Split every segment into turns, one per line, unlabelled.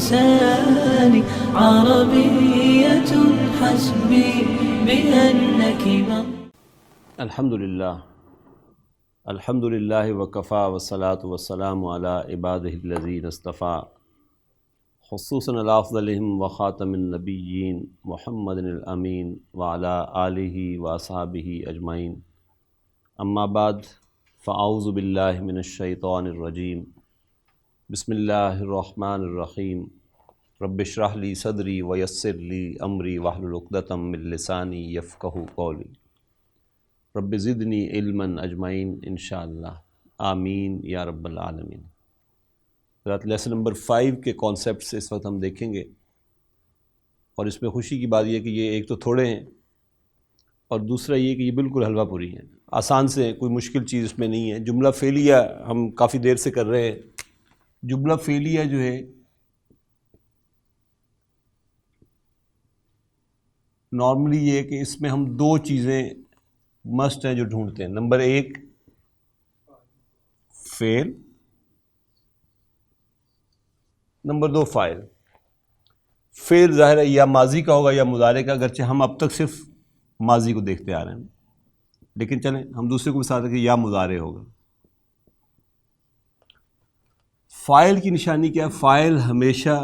لساني عربية حسبي بأنك
الحمد للہ وکفا والصلاة والسلام علی عبادہ الذین اصطفیٰ خصوصاً علی افضلہم وخاتم النبیین محمد الامین وعلی آلہ واصحابہ اجمعین اما بعد فاعوذ باللہ من الشیطان الرجیم بسم اللہ الرحمن الرحیم رب اشرح لی صدری ویسر لی امری واحلل عقدۃ من لسانی یفقہوا قولی رب زدنی علما اجمعین انشاءاللہ آمین یا رب العالمین۔ لیسن نمبر 5 کے کانسیپٹس اس وقت ہم دیکھیں گے، اور اس میں خوشی کی بات یہ ہے کہ یہ ایک تو تھوڑے ہیں اور دوسرا یہ کہ یہ بالکل حلوہ پوری ہیں، آسان سے ہیں، کوئی مشکل چیز اس میں نہیں ہے۔ جملہ فعلیہ ہم کافی دیر سے کر رہے ہیں۔ جملہ فعلیہ جو ہے نارملی یہ ہے کہ اس میں ہم دو چیزیں مسٹ ہیں جو ڈھونڈتے ہیں۔ نمبر 1 فعل، نمبر 2 فاعل۔ فعل ظاہر ہے یا ماضی کا ہوگا یا مضارع کا، اگرچہ ہم اب تک صرف ماضی کو دیکھتے آ رہے ہیں، لیکن چلیں ہم دوسرے کو بھی ساتھ رکھیں، یا مضارع ہوگا۔ فاعل کی نشانی کیا ہے؟ فاعل ہمیشہ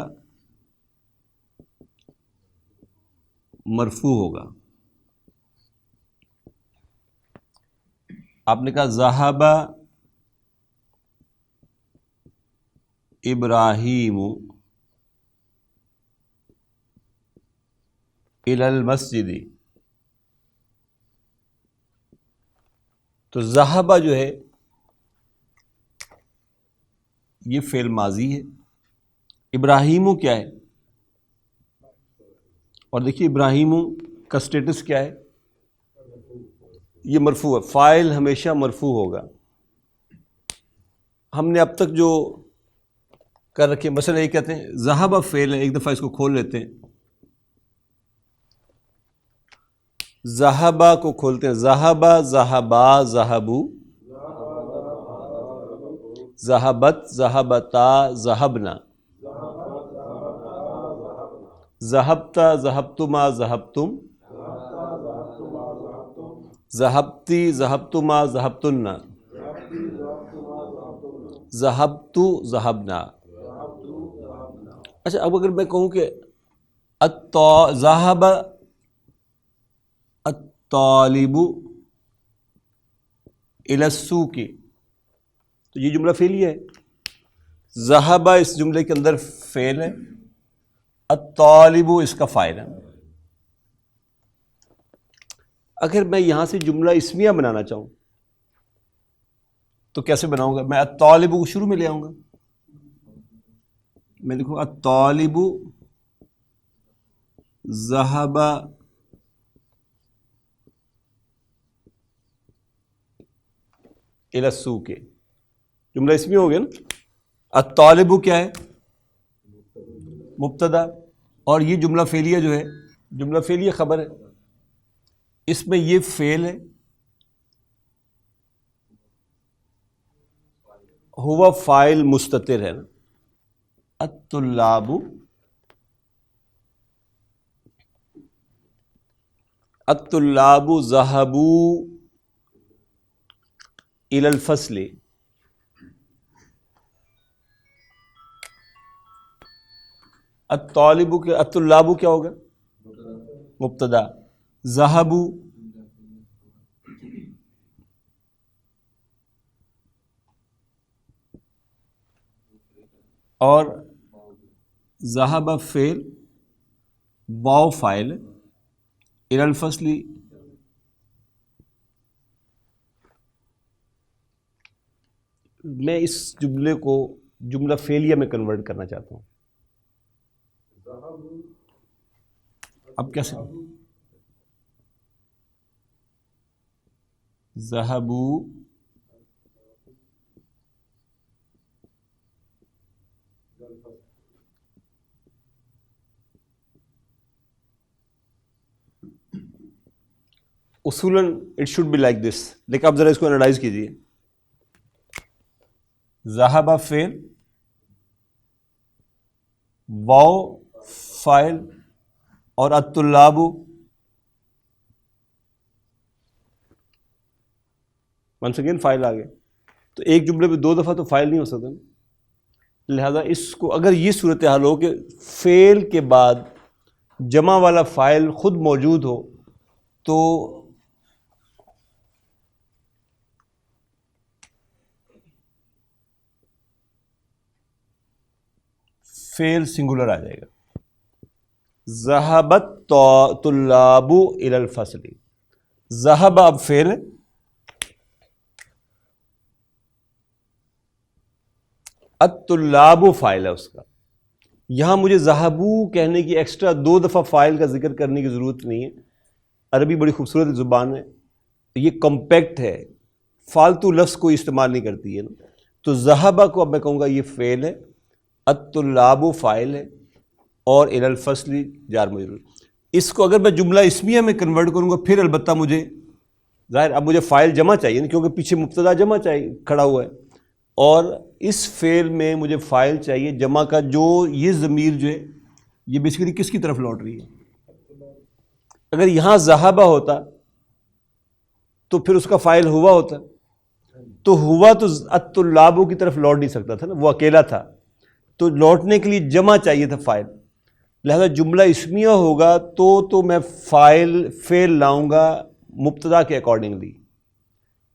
مرفوع ہوگا۔ آپ نے کہا ذہب ابراہیم الی المسجد، تو ذہب جو ہے یہ فعل ماضی ہے، ابراہیم کیا ہے؟ اور دیکھیے ابراہیم کا سٹیٹس کیا ہے؟ یہ مرفوع ہے۔ فاعل ہمیشہ مرفوع ہوگا۔ ہم نے اب تک جو کر رکھے مثلا یہ کہتے ہیں ذہب فعل ہے، ایک دفعہ اس کو کھول لیتے ہیں، ذہبہ کو کھولتے ہیں، ذہب ذہبا ذہبو، ذہبت ذہبتا ذہبنا، ذہبت ذہبتما ذہبتم، ذہبتی ذہبتما ذہبتن، ذہبتو ذہبنا۔ اچھا اب اگر میں کہوں کہ ذہب الطالب الی السوق، تو یہ جملہ فعلیہ ہے۔ ذہب اس جملے کے اندر فعل ہے، الطالب اس کا فاعل ہے۔ اگر میں یہاں سے جملہ اسمیہ بنانا چاہوں تو کیسے بناؤں گا؟ میں الطالب کو شروع میں لے آؤں گا، میں لکھوں گا الطالب ذہب الی السوق، جملہ اسمیہ ہو گیا نا۔ الطالب کیا ہے؟ مبتدا، اور یہ جملہ فعلیہ جو ہے، جملہ فعلیہ خبر ہے، اس میں یہ فعل ہے، ہوا فاعل مستتر ہے نا۔ الطلاب الطلاب ذهبوا الی الفصل، الطالب کے الطلاب کیا ہوگا؟ مبتدا، ذهبوا اور ذهب فعل، واو فاعل، الی الفصل میں اس جملے کو جملہ فعلیہ میں کنورٹ کرنا چاہتا ہوں۔ اب کیسے؟ ذهبوا اصولاً it should be like this, لیکن آپ ذرا اس کو انالائز کیجیے۔ ذہب فعل، واو فاعل اور الطلاب ونس اگین فاعل آ گیا. تو ایک جملے پہ دو دفعہ تو فاعل نہیں ہو سکتا نا. لہذا اس کو اگر یہ صورتحال ہو کہ فعل کے بعد جمع والا فاعل خود موجود ہو تو فعل سنگولر آ جائے گا. ذہبت طلاب الی الفصل. ذہب اب فعل ہے, الطلاب فاعل ہے اس کا. یہاں مجھے ذہبو کہنے کی ایکسٹرا دو دفعہ فاعل کا ذکر کرنے کی ضرورت نہیں ہے. عربی بڑی خوبصورت زبان ہے, یہ کمپیکٹ ہے, فالتو لفظ کوئی استعمال نہیں کرتی ہے نا. تو ذہبہ کو اب میں کہوں گا یہ فعل ہے, الطلاب فاعل ہے, اور الی الفصل جار مجرور. اس کو اگر میں جملہ اسمیہ میں کنورٹ کروں گا پھر البتہ مجھے ظاہر اب مجھے فاعل جمع چاہیے نا, کیونکہ پیچھے مبتدا جمع چاہیے کھڑا ہوا ہے, اور اس فعل میں مجھے فاعل چاہیے جمع کا. جو یہ ضمیر جو ہے یہ بیسیکلی کس کی طرف لوٹ رہی ہے؟ اگر یہاں ذہبہ ہوتا تو پھر اس کا فاعل ہوا ہوتا, تو ہوا تو الطلاب کی طرف لوٹ نہیں سکتا تھا نا, وہ اکیلا تھا, تو لوٹنے کے لیے جمع چاہیے تھا فاعل. لہذا جملہ اسمیہ ہوگا تو میں فعل لاؤں گا مبتدا کے اکارڈنگلی.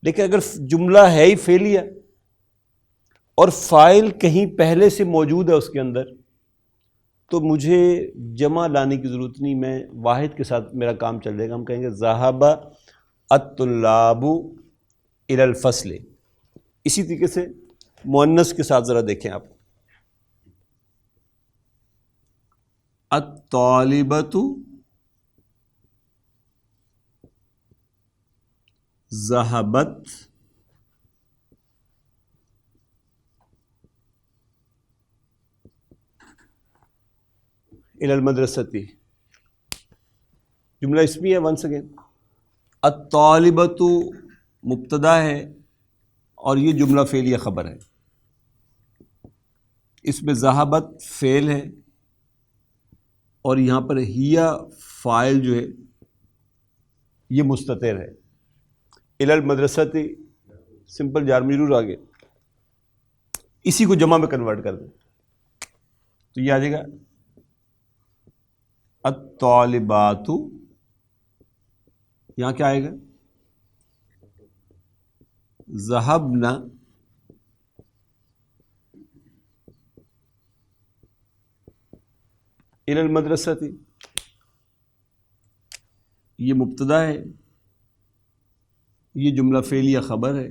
لیکن اگر جملہ ہے ہی فعلیہ اور فاعل کہیں پہلے سے موجود ہے اس کے اندر, تو مجھے جمع لانے کی ضرورت نہیں, میں واحد کے ساتھ میرا کام چل جائے گا. ہم کہیں گے ذہب الطلاب الی الفصل. اسی طریقے سے مؤنث کے ساتھ ذرا دیکھیں آپ, الطالبۃ ذہبت الی المدرسۃ. جملہ اسمی ہے ونس اگین. الطالبۃ مبتدا ہے اور یہ جملہ فعلیہ خبر ہے. اس میں ذہبت فعل ہے اور یہاں پر ہیا فاعل جو ہے یہ مستتر ہے. الی المدرسۃ سمپل جار مجرور آ گئے. اسی کو جمع میں کنورٹ کر دیں تو یہ آ جائے گا الطالبات. یہاں کیا آئے گا؟ ذہبنا الی المدرسۃ. یہ مبتدا ہے, یہ جملہ فعلیہ خبر ہے,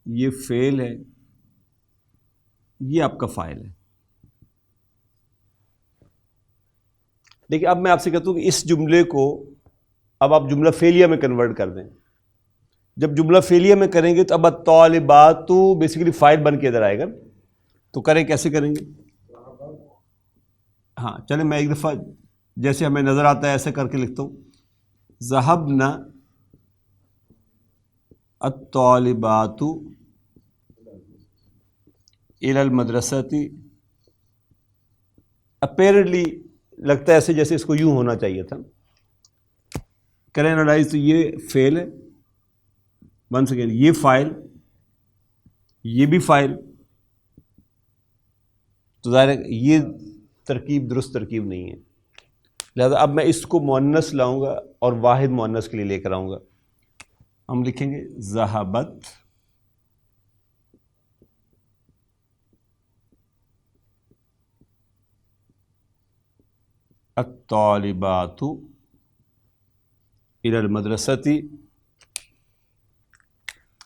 یہ فعل ہے, یہ آپ کا فاعل ہے. لیکن اب میں آپ سے کہتا ہوں کہ اس جملے کو اب آپ جملہ فعلیہ میں کنورٹ کر دیں. جب جملہ فعلیہ میں کریں گے تو اب الطالبات بیسیکلی فاعل بن کے ادھر آئے گا. تو کریں کیسے کریں گے؟ ہاں چلیں میں ایک دفعہ جیسے ہمیں نظر آتا ہے ایسے کر کے لکھتا ہوں. ذہبنا الطالبات الی المدرسۃ. اپیرنٹلی لگتا ہے ایسے جیسے اس کو یوں ہونا چاہیے تھا. کریں انالائز تو یہ فعل ہے ون سیکنڈ, یہ فاعل, یہ بھی فاعل, تو ظاہر ہے یہ ترکیب درست ترکیب نہیں ہے. لہذا اب میں اس کو مؤنث لاؤں گا اور واحد مؤنث کے لیے لے کر آؤں گا. ہم لکھیں گے ذہبت الطالبات الی المدرسۃ.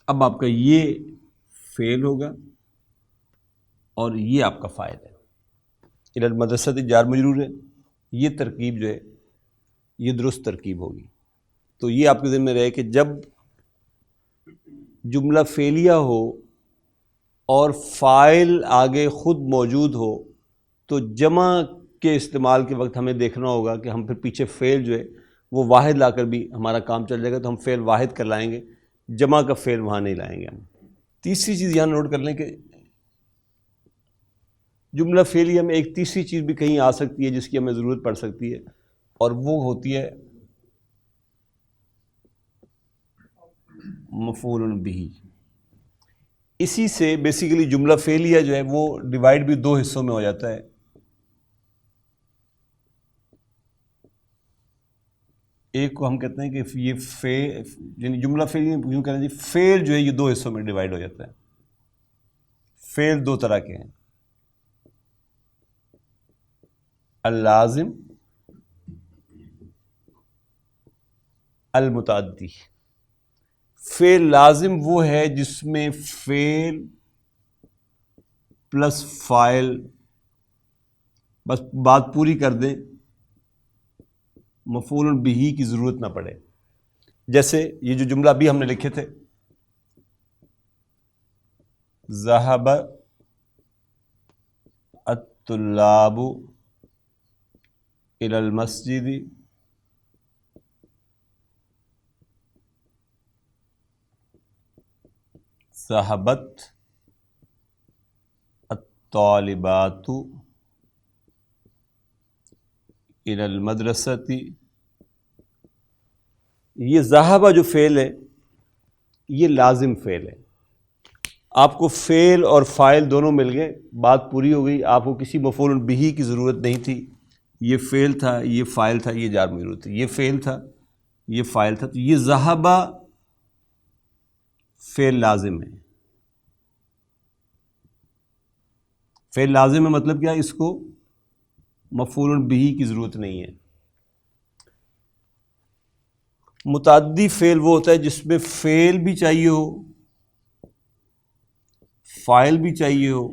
اب آپ کا یہ فعل ہوگا اور یہ آپ کا فاعل ہے. الی المدرسۃ جار مجرور ہے, یہ ترکیب جو ہے یہ درست ترکیب ہوگی. تو یہ آپ کے ذہن میں رہے کہ جب جملہ فعلیہ ہو اور فاعل آگے خود موجود ہو تو جمع کے استعمال کے وقت ہمیں دیکھنا ہوگا کہ ہم پھر پیچھے فعل جو ہے وہ واحد لا کر بھی ہمارا کام چل جائے گا. تو ہم فعل واحد کر لائیں گے, جمع کا فعل وہاں نہیں لائیں گے ہم. تیسری چیز یہاں نوٹ کر لیں کہ جملہ فعلیہ میں ایک تیسری چیز بھی کہیں آ سکتی ہے جس کی ہمیں ضرورت پڑ سکتی ہے، اور وہ ہوتی ہے مفعول بہ۔ اسی سے بیسیکلی جملہ فعلیہ جو ہے وہ ڈیوائڈ بھی دو حصوں میں ہو جاتا ہے۔ ایک کو ہم کہتے ہیں کہ یہ یعنی جملہ فعلیہ یوں کہنا چاہیے فعل جو ہے یہ دو حصوں میں ڈیوائڈ ہو جاتا ہے۔ فعل دو طرح کے ہیں، اللازم، المتعدی۔ فعل لازم وہ ہے جس میں فعل پلس فاعل بس بات پوری کر دیں، مفعول بہ کی ضرورت نہ پڑے۔ جیسے یہ جو جملہ بھی ہم نے لکھے تھے، ذهب الطلاب الى المسجد ذهبت الطالبات الى المدرسة۔ یہ ذهب جو فعل ہے یہ لازم فعل ہے۔ آپ کو فعل اور فاعل دونوں مل گئے، بات پوری ہو گئی، آپ کو کسی مفعول بہ کی ضرورت نہیں تھی۔ یہ فعل تھا، یہ فاعل تھا، یہ جار مجرور تھی، یہ فعل تھا، یہ فاعل تھا، تو یہ ذہب فعل لازم ہے۔ فعل لازم ہے مطلب کیا؟ اس کو مفعول بہ کی ضرورت نہیں ہے۔ متعدی فعل وہ ہوتا ہے جس میں فعل بھی چاہیے ہو، فاعل بھی چاہیے ہو،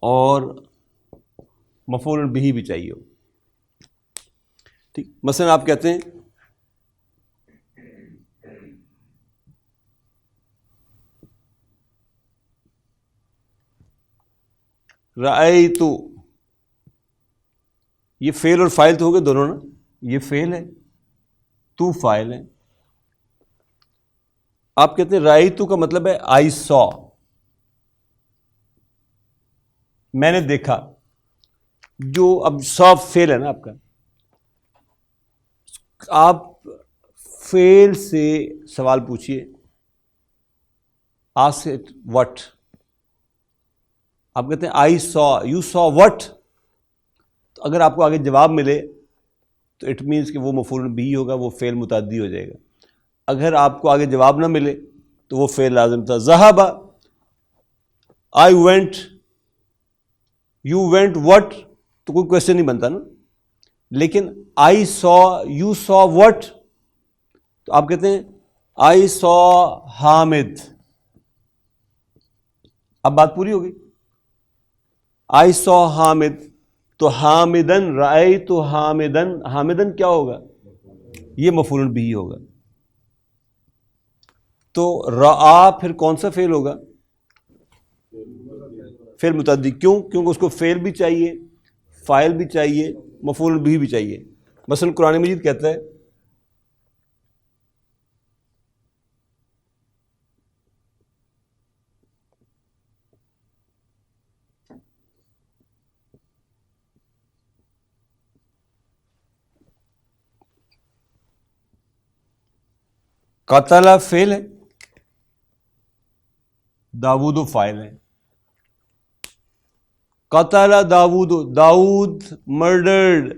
اور مفعول بہ بھی چاہیے ہو۔ ٹھیک، مثلا آپ کہتے ہیں رأیت، یہ فعل اور فاعل تو ہو گئے دونوں نا، یہ فعل ہے، تو فاعل ہے۔ آپ کہتے ہیں رأیت کا مطلب ہے آئی سو، میں نے دیکھا۔ جو اب سو فعل ہے نا آپ کا، آپ فعل سے سوال پوچھئے، آسک اٹ وٹ، آپ کہتے ہیں آئی سو، یو سو وٹ، تو اگر آپ کو آگے جواب ملے تو اٹ مینس کہ وہ مفعول بہ ہوگا، وہ فعل متعدی ہو جائے گا۔ اگر آپ کو آگے جواب نہ ملے تو وہ فعل لازم تھا۔ ذہب، I went, you went what, تو کوئی کوشچن نہیں بنتا نا۔ لیکن آئی سو، یو سو وٹ، تو آپ کہتے ہیں آئی سو حامد، اب بات پوری ہو گئی۔ آئی سو حامد، تو حامدن، رأیت حامدن، حامدن کیا ہوگا؟ یہ مفعول بہ ہوگا۔ تو رآ پھر کون سا فعل ہوگا؟ فعل متعدی۔ کیوں؟ کیونکہ اس کو فعل بھی چاہیے، فاعل بھی چاہیے، مفعول بہ بھی چاہیے۔ مثلا قرآن مجید کہتا ہے قتل فعل ہے، داود فاعل ہے۔ قتل داود، داؤد مرڈرڈ،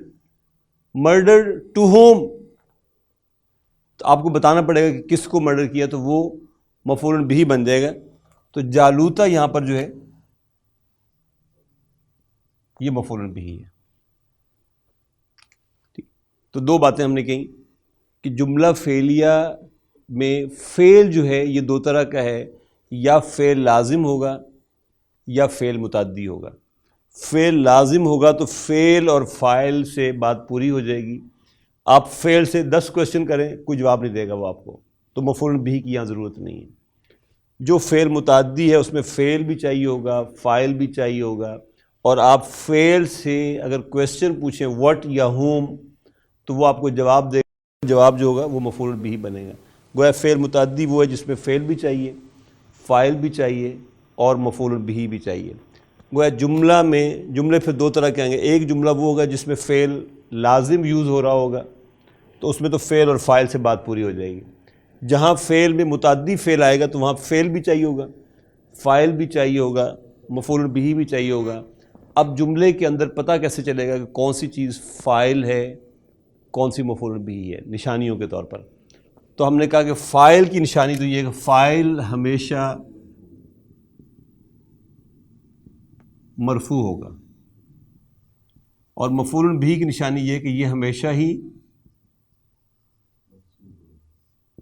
مرڈر ٹو ہوم، تو آپ کو بتانا پڑے گا کہ کس کو مرڈر کیا، تو وہ مفعول بہ بن جائے گا۔ تو جالوتا یہاں پر جو ہے یہ مفعول بہ ہے۔ تو دو باتیں ہم نے کہیں کہ جملہ فعلیہ میں فعل جو ہے یہ دو طرح کا ہے، یا فعل لازم ہوگا یا فعل متعدی ہوگا۔ فعل لازم ہوگا تو فعل اور فاعل سے بات پوری ہو جائے گی۔ آپ فعل سے 10 کوشچن کریں کوئی جواب نہیں دے گا وہ آپ کو، تو مفعول بہ کی یہاں ضرورت نہیں ہے۔ جو فعل متعدی ہے اس میں فعل بھی چاہیے ہوگا، فاعل بھی چاہیے ہوگا، اور آپ فعل سے اگر کوشچن پوچھیں وٹ یا ہوم تو وہ آپ کو جواب دے گا، جواب جو ہوگا وہ مفعول بہ بنے گا۔ گویا فعل متعدی وہ ہے جس میں فعل بھی چاہیے، فاعل بھی چاہیے اور مفعول بہ بھی چاہیے۔ گویا جملہ میں جملے پھر دو طرح کے آئیں گے. ایک جملہ وہ ہوگا جس میں فعل لازم یوز ہو رہا ہوگا تو اس میں تو فعل اور فاعل سے بات پوری ہو جائے گی. جہاں فعل میں متعدی فعل آئے گا تو وہاں فعل بھی چاہیے ہوگا, فاعل بھی چاہیے ہوگا, مفعول بہ بھی چاہیے ہوگا. اب جملے کے اندر پتہ کیسے چلے گا کہ کون سی چیز فاعل ہے کون سی مفعول بہ ہے نشانیوں کے طور پر؟ تو ہم نے کہا کہ فاعل کی نشانی تو یہ ہے کہ فاعل ہمیشہ مرفوع ہوگا, اور مفعول بہ کی نشانی یہ ہے کہ یہ ہمیشہ ہی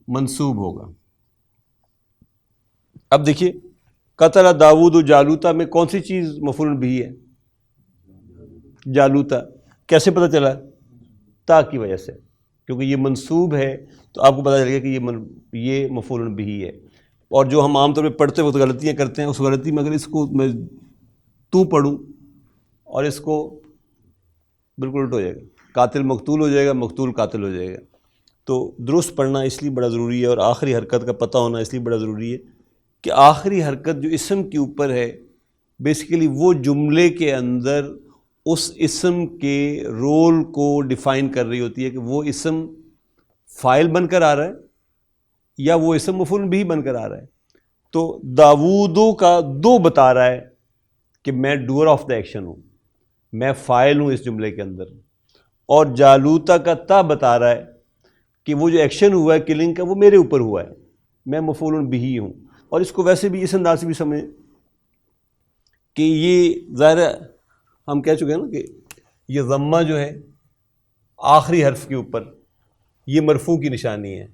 منصوب ہوگا. اب دیکھیے قتل داؤد جالوتا میں کون سی چیز مفعول بہ ہے؟ جالوتا. کیسے پتہ چلا؟ تا کی وجہ سے, کیونکہ یہ منصوب ہے تو آپ کو پتہ چل گیا کہ یہ مفعول بہ ہے. اور جو ہم عام طور پہ پڑھتے وقت غلطیاں کرتے ہیں, اس غلطی میں اگر اس کو میں تو پڑھوں اور اس کو بالکل الٹ ہو جائے گا, قاتل مقتول ہو جائے گا, مقتول قاتل ہو جائے گا. تو درست پڑھنا اس لیے بڑا ضروری ہے, اور آخری حرکت کا پتہ ہونا اس لیے بڑا ضروری ہے کہ آخری حرکت جو اسم کے اوپر ہے بیسیکلی وہ جملے کے اندر اس اسم کے رول کو ڈیفائن کر رہی ہوتی ہے کہ وہ اسم فاعل بن کر آ رہا ہے یا وہ اسم مفعول بہ بن کر آ رہا ہے. تو داؤدو کا دو بتا رہا ہے کہ میں ڈوئر آف دا ایکشن ہوں, میں فاعل ہوں اس جملے کے اندر, اور جالوتا کا تا بتا رہا ہے کہ وہ جو ایکشن ہوا ہے کلنگ کا وہ میرے اوپر ہوا ہے, میں مفعول بہ ہوں. اور اس کو ویسے بھی اس انداز سے بھی سمجھیں کہ یہ ظاہر ہم کہہ چکے ہیں نا کہ یہ ضمہ جو ہے آخری حرف کے اوپر یہ مرفوع کی نشانی ہے,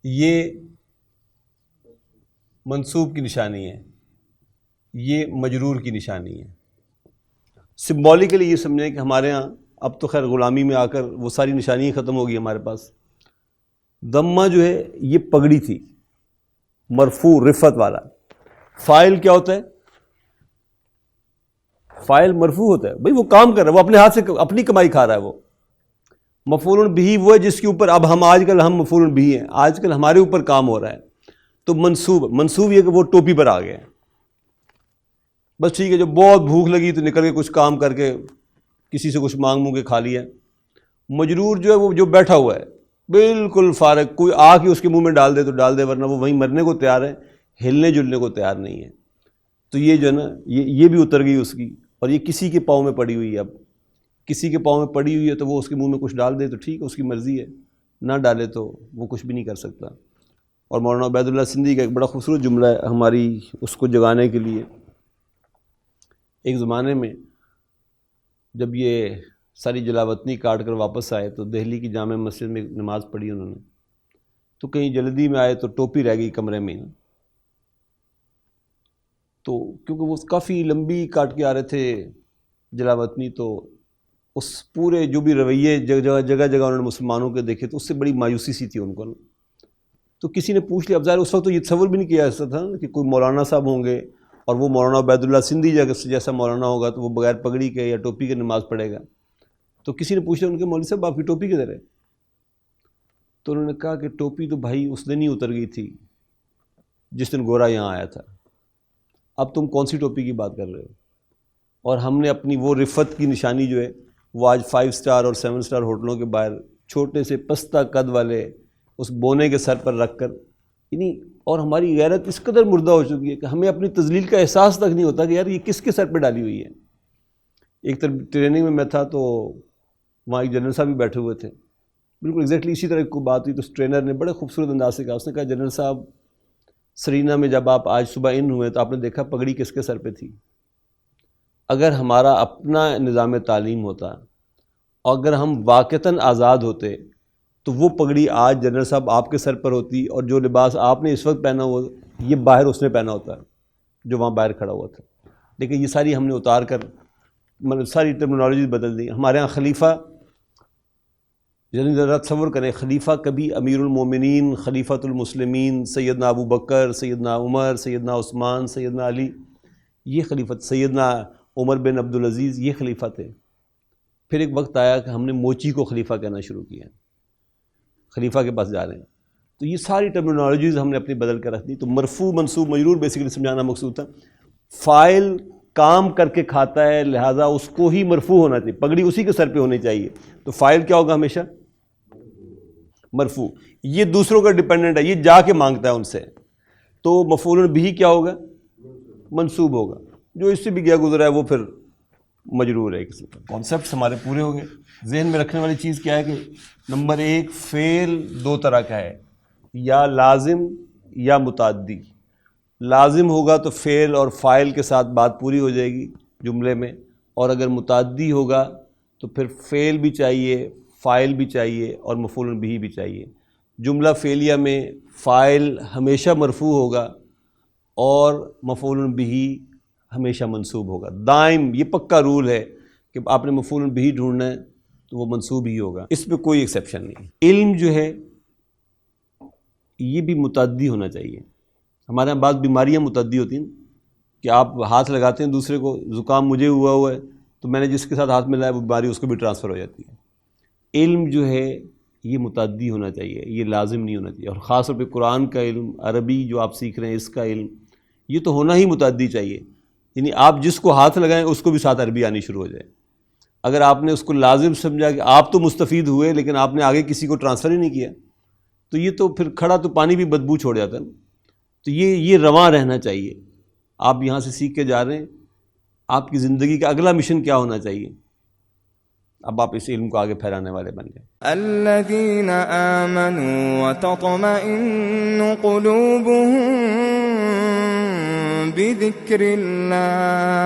یہ منصوب کی نشانی ہے, یہ مجرور کی نشانی ہے. سمبولیکلی یہ سمجھیں کہ ہمارے ہاں اب تو خیر غلامی میں آ کر وہ ساری نشانیاں ختم ہو گئی ہمارے پاس. ضمہ جو ہے یہ پگڑی تھی, مرفوع رفعت والا. فاعل کیا ہوتا ہے؟ فاعل مرفوع ہوتا ہے, بھئی وہ کام کر رہا ہے, وہ اپنے ہاتھ سے اپنی کمائی کھا رہا ہے. وہ مفعول بہ وہ ہے جس کے اوپر اب ہم آج کل ہم مفعول بہ ہیں, آج کل ہمارے اوپر کام ہو رہا ہے. تو منصوب یہ کہ وہ ٹوپی پر آ گیا ہے, بس ٹھیک ہے, جو بہت بھوک لگی تو نکل کے کچھ کام کر کے کسی سے کچھ مانگ کے کھا لیا. مجرور جو ہے وہ جو بیٹھا ہوا ہے بالکل فارغ, کوئی آ کے اس کے منہ میں ڈال دے تو ڈال دے, ورنہ وہ وہیں مرنے کو تیار ہے, ہلنے جلنے کو تیار نہیں ہے. تو یہ جو ہے نا یہ بھی اتر گئی اس کی, اور یہ کسی کے پاؤں میں پڑی ہوئی ہے. اب کسی کے پاؤں میں پڑی ہوئی ہے تو وہ اس کے منہ میں کچھ ڈال دے تو ٹھیک ہے, اس کی مرضی ہے, نہ ڈالے تو وہ کچھ بھی نہیں کر سکتا. اور مولانا عبید اللہ سندھی کا ایک بڑا خوبصورت جملہ ہے ہماری اس کو جگانے کے لیے. ایک زمانے میں جب یہ ساری جلاوطنی کاٹ کر واپس آئے تو دہلی کی جامع مسجد میں نماز پڑھی انہوں نے, تو کہیں جلدی میں آئے تو ٹوپی رہ گئی کمرے میں. تو کیونکہ وہ کافی لمبی کاٹ کے آ رہے تھے جلاوطنی, تو اس پورے جو بھی رویے جگہ جگہ انہوں نے مسلمانوں کے دیکھے تو اس سے بڑی مایوسی سی تھی ان کو. تو کسی نے پوچھ لیا, اب ظاہر اس وقت تو یہ تصور بھی نہیں کیا جاتا تھا کہ کوئی مولانا صاحب ہوں گے اور وہ مولانا عبید اللہ سندھی جیسا مولانا ہوگا تو وہ بغیر پگڑی کے یا ٹوپی کے نماز پڑھے گا. تو کسی نے پوچھا ان کے مولوی صاحب آپ کی ٹوپی کدھر ہے؟ تو انہوں نے کہا کہ ٹوپی تو بھائی اس دن ہی اتر گئی تھی جس دن گورا یہاں آیا تھا, اب تم کون سی ٹوپی کی بات کر رہے ہو؟ اور ہم نے اپنی وہ رفت کی نشانی جو ہے وہ آج 5 سٹار اور 7 سٹار ہوٹلوں کے باہر چھوٹے سے پستہ قد والے اس بونے کے سر پر رکھ کر, یعنی اور ہماری غیرت اس قدر مردہ ہو چکی ہے کہ ہمیں اپنی تذلیل کا احساس تک نہیں ہوتا کہ یار یہ کس کے سر پہ ڈالی ہوئی ہے. ایک طرف ٹریننگ میں تھا تو وہاں ایک جنرل صاحب بھی بیٹھے ہوئے تھے, بالکل ایگزیکٹلی اسی طرح کوئی بات ہوئی تو ٹرینر نے بڑے خوبصورت انداز سے کہا, اس نے کہا جنرل صاحب سرینا میں جب آپ آج صبح ان ہوئے تو آپ نے دیکھا پگڑی کس کے سر پہ تھی؟ اگر ہمارا اپنا نظام تعلیم ہوتا اور اگر ہم واقعتاً آزاد ہوتے تو وہ پگڑی آج جنرل صاحب آپ کے سر پر ہوتی, اور جو لباس آپ نے اس وقت پہنا ہوا یہ باہر اس نے پہنا ہوتا جو وہاں باہر کھڑا ہوا تھا. لیکن یہ ساری ہم نے اتار کر مطلب ساری ٹرمینالوجی بدل دی. ہمارے ہاں خلیفہ, یعنی ذرا تصور کریں, خلیفہ کبھی امیر المومنین, خلیفۃ المسلمین, سیدنا ابو بکر, سیدنا عمر, سیدنا عثمان, سیدنا علی, یہ خلیفت, سیدنا عمر بن عبدالعزیز, یہ خلیفہ تھے. پھر ایک وقت آیا کہ ہم نے موچی کو خلیفہ کہنا شروع کیا, خلیفہ کے پاس جا رہے ہیں. تو یہ ساری ٹرمینالوجیز ہم نے اپنی بدل کر رکھ دی. تو مرفوع منصوب مجرور بیسیکلی سمجھانا مقصود تھا. فاعل کام کر کے کھاتا ہے لہٰذا اس کو ہی مرفوع ہونا چاہیے, پگڑی اسی کے سر پہ ہونی چاہیے. تو فاعل کیا ہوگا ہمیشہ مرفوع. یہ دوسروں کا ڈیپینڈنٹ ہے, یہ جا کے مانگتا ہے ان سے, تو مفعول بھی کیا ہوگا منصوب ہوگا. جو اس سے بھی گیا گزرا ہے وہ پھر مجرور ہے. کسی کانسیپٹس ہمارے پورے ہو گئے. ذہن میں رکھنے والی چیز کیا ہے کہ نمبر ایک, فعل دو طرح کا ہے, یا لازم یا متعدی. لازم ہوگا تو فعل اور فاعل کے ساتھ بات پوری ہو جائے گی جملے میں, اور اگر متعدی ہوگا تو پھر فعل بھی چاہیے, فاعل بھی چاہیے اور مفعول بھی چاہیے. جملہ فعلیہ میں فاعل ہمیشہ مرفوع ہوگا اور مفعول بھی ہمیشہ منصوب ہوگا. دائم یہ پکا رول ہے کہ آپ نے مفعول بھی ڈھونڈنا ہے تو وہ منصوب ہی ہوگا, اس پہ کوئی ایکسیپشن نہیں. علم جو ہے یہ بھی متعدی ہونا چاہیے. ہمارے یہاں بعض بیماریاں متعدی ہوتی ہیں کہ آپ ہاتھ لگاتے ہیں دوسرے کو, زکام مجھے ہوا ہے تو میں نے جس کے ساتھ ہاتھ ملایا وہ بیماری اس کو بھی ٹرانسفر ہو جاتی ہے. علم جو ہے یہ متعدی ہونا چاہیے, یہ لازم نہیں ہونا چاہیے. اور خاص طور پہ قرآن کا علم, عربی جو آپ سیکھ رہے ہیں اس کا علم, یہ تو ہونا ہی متعدی چاہیے. یعنی آپ جس کو ہاتھ لگائیں اس کو بھی ساتھ عربی آنی شروع ہو جائے. اگر آپ نے اس کو لازم سمجھا کہ آپ تو مستفید ہوئے لیکن آپ نے آگے کسی کو ٹرانسفر ہی نہیں کیا, تو یہ تو پھر کھڑا تو پانی بھی بدبو چھوڑ جاتا ہے. تو یہ رواں رہنا چاہیے. آپ یہاں سے سیکھ کے جا رہے ہیں, آپ کی زندگی کا اگلا مشن کیا ہونا چاہیے, اب آپ اس علم کو آگے پھیلانے والے بن جائیں.
الذين آمنوا وتطمئن قلوبهم بذكر الله